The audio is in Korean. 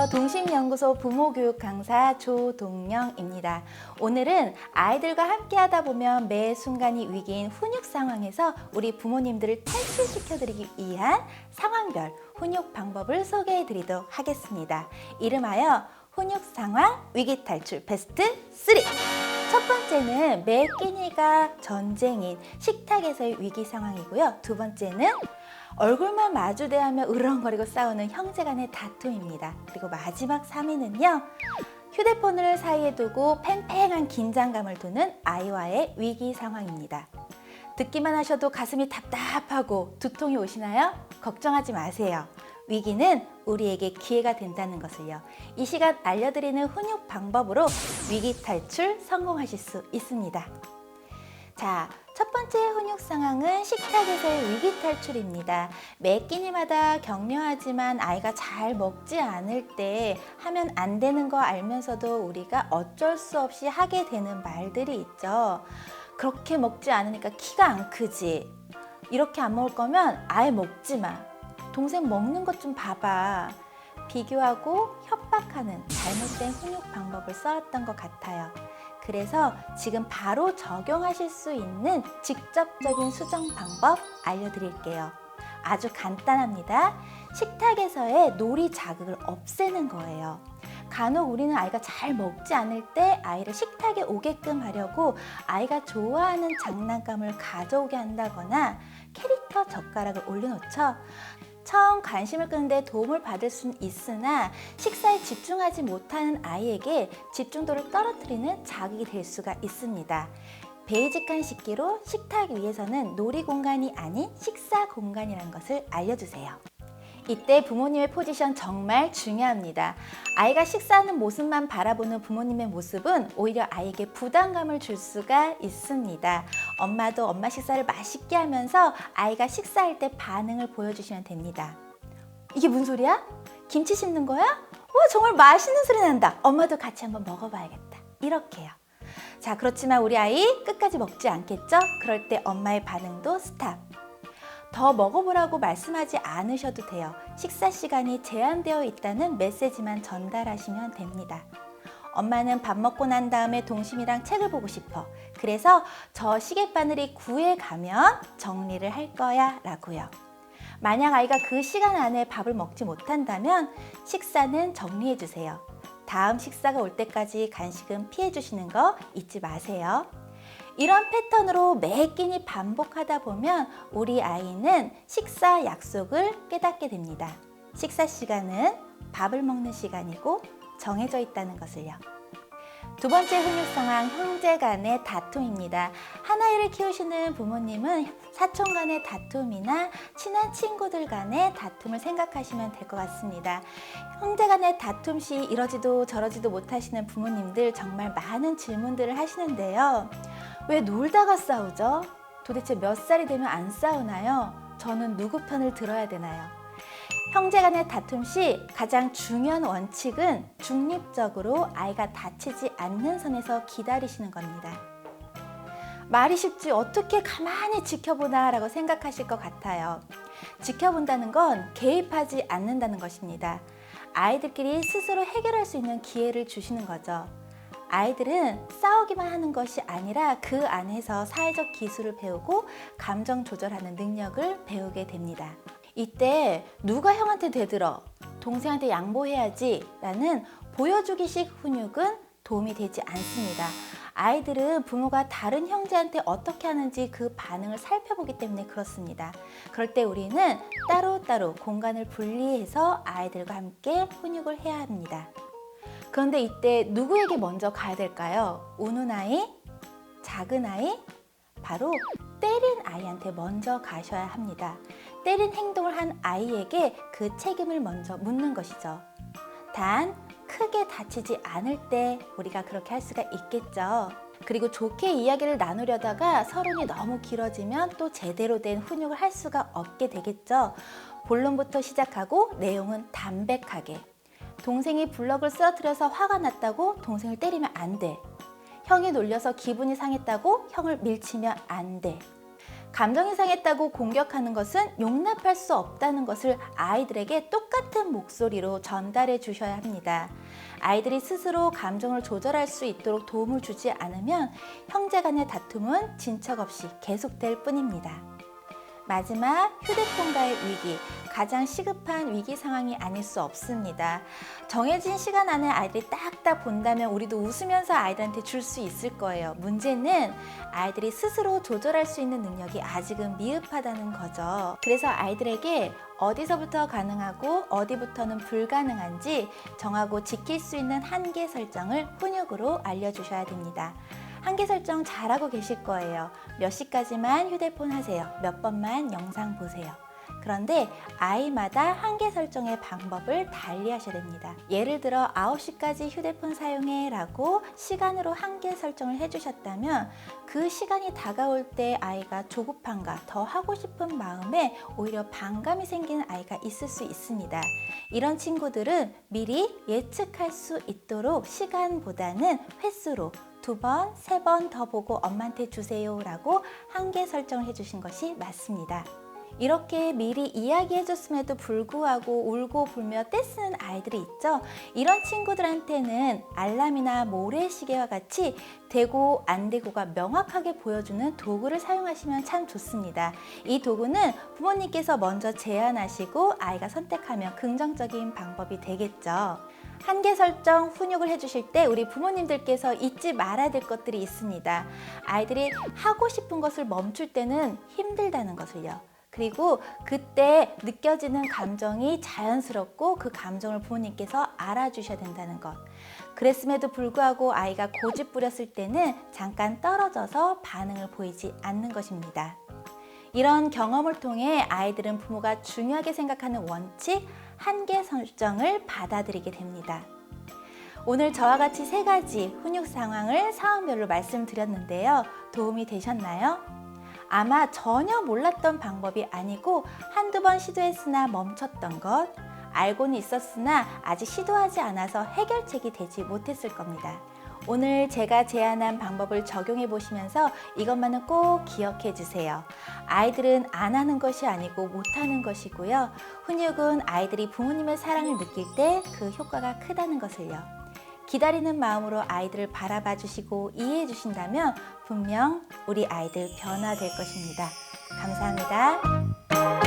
안녕하세요. 동심연구소 부모교육 강사 조동영입니다. 오늘은 아이들과 함께 하다 보면 매 순간이 위기인 훈육 상황에서 우리 부모님들을 탈출시켜드리기 위한 상황별 훈육 방법을 소개해 드리도록 하겠습니다. 이름하여 훈육 상황 위기 탈출 베스트 3! 첫 번째는 매 끼니가 전쟁인 식탁에서의 위기 상황이고요. 두 번째는 얼굴만 마주대하며 으렁거리고 싸우는 형제 간의 다툼입니다. 그리고 마지막 3위는요. 휴대폰을 사이에 두고 팽팽한 긴장감을 두는 아이와의 위기 상황입니다. 듣기만 하셔도 가슴이 답답하고 두통이 오시나요? 걱정하지 마세요. 위기는 우리에게 기회가 된다는 것을요. 이 시간 알려드리는 훈육 방법으로 위기 탈출 성공하실 수 있습니다. 자, 첫 번째 훈육 상황은 식탁에서의 위기 탈출입니다. 매 끼니마다 격려하지만 아이가 잘 먹지 않을 때 하면 안 되는 거 알면서도 우리가 어쩔 수 없이 하게 되는 말들이 있죠. 그렇게 먹지 않으니까 키가 안 크지. 이렇게 안 먹을 거면 아예 먹지 마. 동생 먹는 것 좀 봐봐. 비교하고 협박하는 잘못된 훈육 방법을 써왔던 것 같아요. 그래서 지금 바로 적용하실 수 있는 직접적인 수정 방법 알려드릴게요. 아주 간단합니다. 식탁에서의 놀이 자극을 없애는 거예요. 간혹 우리는 아이가 잘 먹지 않을 때 아이를 식탁에 오게끔 하려고 아이가 좋아하는 장난감을 가져오게 한다거나 캐릭터 젓가락을 올려놓죠. 처음 관심을 끄는데 도움을 받을 수는 있으나 식사에 집중하지 못하는 아이에게 집중도를 떨어뜨리는 자극이 될 수가 있습니다. 베이직한 식기로 식탁 위에서는 놀이 공간이 아닌 식사 공간이라는 것을 알려주세요. 이때 부모님의 포지션 정말 중요합니다. 아이가 식사하는 모습만 바라보는 부모님의 모습은 오히려 아이에게 부담감을 줄 수가 있습니다. 엄마도 엄마 식사를 맛있게 하면서 아이가 식사할 때 반응을 보여주시면 됩니다. 이게 무슨 소리야? 김치 씹는 거야? 와, 정말 맛있는 소리 난다. 엄마도 같이 한번 먹어봐야겠다. 이렇게요. 자, 그렇지만 우리 아이 끝까지 먹지 않겠죠? 그럴 때 엄마의 반응도 스탑. 더 먹어보라고 말씀하지 않으셔도 돼요. 식사 시간이 제한되어 있다는 메시지만 전달하시면 됩니다. 엄마는 밥 먹고 난 다음에 동심이랑 책을 보고 싶어. 그래서 저 시계바늘이 9에 가면 정리를 할 거야 라고요. 만약 아이가 그 시간 안에 밥을 먹지 못한다면 식사는 정리해 주세요. 다음 식사가 올 때까지 간식은 피해 주시는 거 잊지 마세요. 이런 패턴으로 매 끼니 반복하다 보면 우리 아이는 식사 약속을 깨닫게 됩니다. 식사 시간은 밥을 먹는 시간이고 정해져 있다는 것을요. 두 번째 훈육 상황, 형제 간의 다툼입니다. 한 아이를 키우시는 부모님은 사촌 간의 다툼이나 친한 친구들 간의 다툼을 생각하시면 될 것 같습니다. 형제 간의 다툼 시 이러지도 저러지도 못하시는 부모님들 정말 많은 질문들을 하시는데요. 왜 놀다가 싸우죠? 도대체 몇 살이 되면 안 싸우나요? 저는 누구 편을 들어야 되나요? 형제 간의 다툼 시 가장 중요한 원칙은 중립적으로 아이가 다치지 않는 선에서 기다리시는 겁니다. 말이 쉽지 어떻게 가만히 지켜보나 라고 생각하실 것 같아요. 지켜본다는 건 개입하지 않는다는 것입니다. 아이들끼리 스스로 해결할 수 있는 기회를 주시는 거죠. 아이들은 싸우기만 하는 것이 아니라 그 안에서 사회적 기술을 배우고 감정 조절하는 능력을 배우게 됩니다. 이때 누가 형한테 대들어? 동생한테 양보해야지 라는 보여주기식 훈육은 도움이 되지 않습니다. 아이들은 부모가 다른 형제한테 어떻게 하는지 그 반응을 살펴보기 때문에 그렇습니다. 그럴 때 우리는 따로따로 공간을 분리해서 아이들과 함께 훈육을 해야 합니다. 그런데 이때 누구에게 먼저 가야 될까요? 우는 아이? 작은 아이? 바로 때린 아이한테 먼저 가셔야 합니다. 때린 행동을 한 아이에게 그 책임을 먼저 묻는 것이죠. 단, 크게 다치지 않을 때 우리가 그렇게 할 수가 있겠죠. 그리고 좋게 이야기를 나누려다가 서론이 너무 길어지면 또 제대로 된 훈육을 할 수가 없게 되겠죠. 본론부터 시작하고 내용은 담백하게. 동생이 블럭을 쓰러뜨려서 화가 났다고 동생을 때리면 안 돼. 형이 놀려서 기분이 상했다고 형을 밀치면 안 돼. 감정이 상했다고 공격하는 것은 용납할 수 없다는 것을 아이들에게 똑같은 목소리로 전달해 주셔야 합니다. 아이들이 스스로 감정을 조절할 수 있도록 도움을 주지 않으면 형제 간의 다툼은 진척 없이 계속될 뿐입니다. 마지막, 휴대폰과의 위기. 가장 시급한 위기 상황이 아닐 수 없습니다. 정해진 시간 안에 아이들이 딱딱 본다면 우리도 웃으면서 아이들한테 줄 수 있을 거예요. 문제는 아이들이 스스로 조절할 수 있는 능력이 아직은 미흡하다는 거죠. 그래서 아이들에게 어디서부터 가능하고 어디부터는 불가능한지 정하고 지킬 수 있는 한계 설정을 훈육으로 알려주셔야 됩니다. 한계 설정 잘하고 계실 거예요. 몇 시까지만 휴대폰 하세요. 몇 번만 영상 보세요. 그런데 아이마다 한계 설정의 방법을 달리 하셔야 됩니다. 예를 들어 9시까지 휴대폰 사용해 라고 시간으로 한계 설정을 해주셨다면 그 시간이 다가올 때 아이가 조급함과 더 하고 싶은 마음에 오히려 반감이 생기는 아이가 있을 수 있습니다. 이런 친구들은 미리 예측할 수 있도록 시간보다는 횟수로 2번, 3번 더 보고 엄마한테 주세요 라고 한계 설정을 해주신 것이 맞습니다. 이렇게 미리 이야기해줬음에도 불구하고 울고 불며 떼쓰는 아이들이 있죠. 이런 친구들한테는 알람이나 모래시계와 같이 되고 안 되고가 명확하게 보여주는 도구를 사용하시면 참 좋습니다. 이 도구는 부모님께서 먼저 제안하시고 아이가 선택하면 긍정적인 방법이 되겠죠. 한계 설정 훈육을 해주실 때 우리 부모님들께서 잊지 말아야 될 것들이 있습니다. 아이들이 하고 싶은 것을 멈출 때는 힘들다는 것을요. 그리고 그때 느껴지는 감정이 자연스럽고 그 감정을 부모님께서 알아주셔야 된다는 것. 그랬음에도 불구하고 아이가 고집 부렸을 때는 잠깐 떨어져서 반응을 보이지 않는 것입니다. 이런 경험을 통해 아이들은 부모가 중요하게 생각하는 원칙, 한계 설정을 받아들이게 됩니다. 오늘 저와 같이 3가지 훈육 상황을 상황별로 말씀드렸는데요. 도움이 되셨나요? 아마 전혀 몰랐던 방법이 아니고 한두 번 시도했으나 멈췄던 것, 알고는 있었으나 아직 시도하지 않아서 해결책이 되지 못했을 겁니다. 오늘 제가 제안한 방법을 적용해 보시면서 이것만은 꼭 기억해 주세요. 아이들은 안 하는 것이 아니고 못하는 것이고요. 훈육은 아이들이 부모님의 사랑을 느낄 때 그 효과가 크다는 것을요. 기다리는 마음으로 아이들을 바라봐 주시고 이해해 주신다면 분명 우리 아이들 변화될 것입니다. 감사합니다.